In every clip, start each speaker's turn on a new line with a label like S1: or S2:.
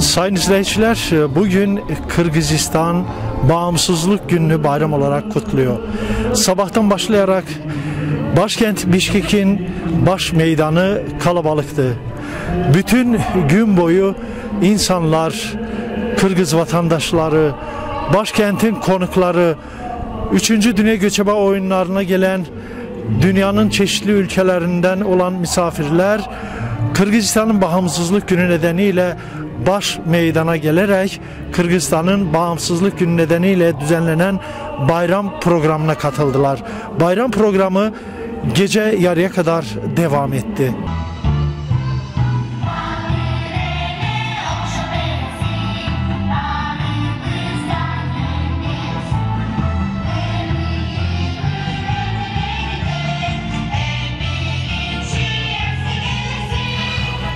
S1: Sayın izleyiciler, bugün Kırgızistan Bağımsızlık Günü'nü bayram olarak kutluyor. Sabahtan başlayarak başkent Bişkek'in baş meydanı kalabalıktı. Bütün gün boyu insanlar, Kırgız vatandaşları, başkentin konukları, 3. Dünya Göçebe Oyunlarına gelen dünyanın çeşitli ülkelerinden olan misafirler Kırgızistan'ın Bağımsızlık Günü nedeniyle baş meydana gelerek Kırgızistan'ın Bağımsızlık Günü nedeniyle düzenlenen bayram programına katıldılar. Bayram programı gece yarıya kadar devam etti.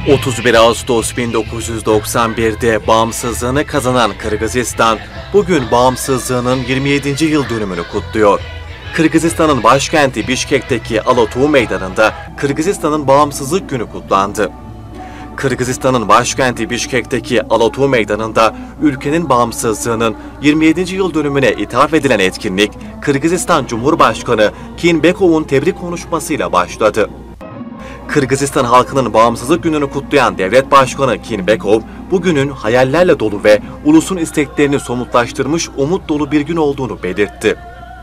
S2: ...31 Ağustos 1991'de bağımsızlığını kazanan Kırgızistan, bugün bağımsızlığının 27. yıl dönümünü kutluyor. Kırgızistan'ın başkenti Bişkek'teki Alatuğ Meydanı'nda Kırgızistan'ın Bağımsızlık Günü kutlandı. Kırgızistan'ın başkenti Bişkek'teki Alatuğ Meydanı'nda ülkenin bağımsızlığının 27. yıl dönümüne ithaf edilen etkinlik, Kırgızistan Cumhurbaşkanı Kinbekov'un tebrik konuşmasıyla başladı. Kırgızistan halkının bağımsızlık gününü kutlayan devlet başkanı Kinbekov, bugünün hayallerle dolu ve ulusun isteklerini somutlaştırmış umut dolu bir gün olduğunu belirtti.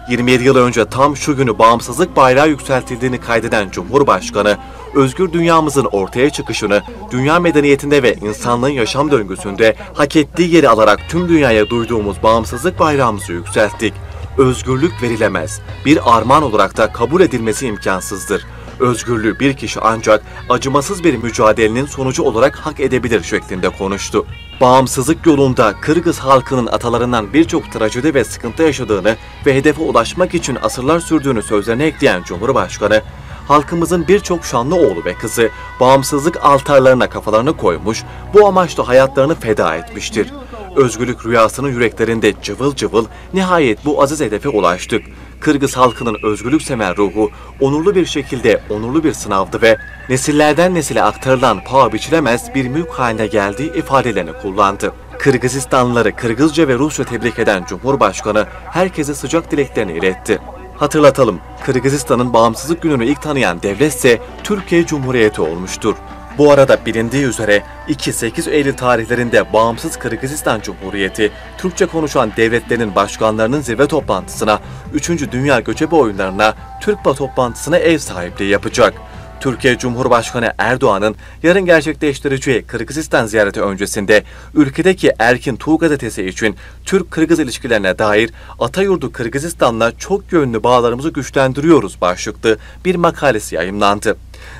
S2: 27 yıl önce tam şu günü bağımsızlık bayrağı yükseltildiğini kaydeden Cumhurbaşkanı, özgür dünyamızın ortaya çıkışını, dünya medeniyetinde ve insanlığın yaşam döngüsünde hak ettiği yeri alarak tüm dünyaya duyduğumuz bağımsızlık bayrağımızı yükselttik. Özgürlük verilemez, bir armağan olarak da kabul edilmesi imkansızdır. Özgürlüğü bir kişi ancak acımasız bir mücadelenin sonucu olarak hak edebilir şeklinde konuştu. Bağımsızlık yolunda Kırgız halkının atalarından birçok trajedi ve sıkıntı yaşadığını ve hedefe ulaşmak için asırlar sürdüğünü sözlerine ekleyen Cumhurbaşkanı, halkımızın birçok şanlı oğlu ve kızı bağımsızlık altarlarına kafalarını koymuş, bu amaçla hayatlarını feda etmiştir. Özgürlük rüyasının yüreklerinde cıvıl cıvıl, nihayet bu aziz hedefe ulaştık. Kırgız halkının özgürlüksever ruhu onurlu bir şekilde onurlu bir sınavdı ve nesillerden nesile aktarılan paha biçilemez bir mülk haline geldiği ifadelerini kullandı. Kırgızistanlıları Kırgızca ve Rusça tebrik eden Cumhurbaşkanı herkese sıcak dileklerini iletti. Hatırlatalım, Kırgızistan'ın bağımsızlık gününü ilk tanıyan devlet ise Türkiye Cumhuriyeti olmuştur. Bu arada bilindiği üzere 2-8 Eylül tarihlerinde bağımsız Kırgızistan Cumhuriyeti, Türkçe konuşan devletlerin başkanlarının zirve toplantısına, 3. Dünya Göçebe Oyunlarına, TÜRKBA toplantısına ev sahipliği yapacak. Türkiye Cumhurbaşkanı Erdoğan'ın yarın gerçekleştireceği Kırgızistan ziyareti öncesinde ülkedeki Erkin Tuğ gazetesi için Türk-Kırgız ilişkilerine dair "Atayurdu Kırgızistan'la çok yönlü bağlarımızı güçlendiriyoruz" başlıklı bir makalesi yayımlandı.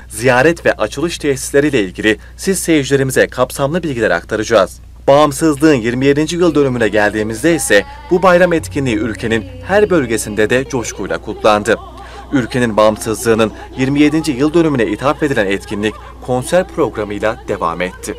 S2: Ziyaret ve açılış tesisleriyle ilgili siz seyircilerimize kapsamlı bilgiler aktaracağız. Bağımsızlığın 27. yıl dönümüne geldiğimizde ise bu bayram etkinliği ülkenin her bölgesinde de coşkuyla kutlandı. Ülkenin bağımsızlığının 27. yıl dönümüne ithaf edilen etkinlik konser programıyla devam etti.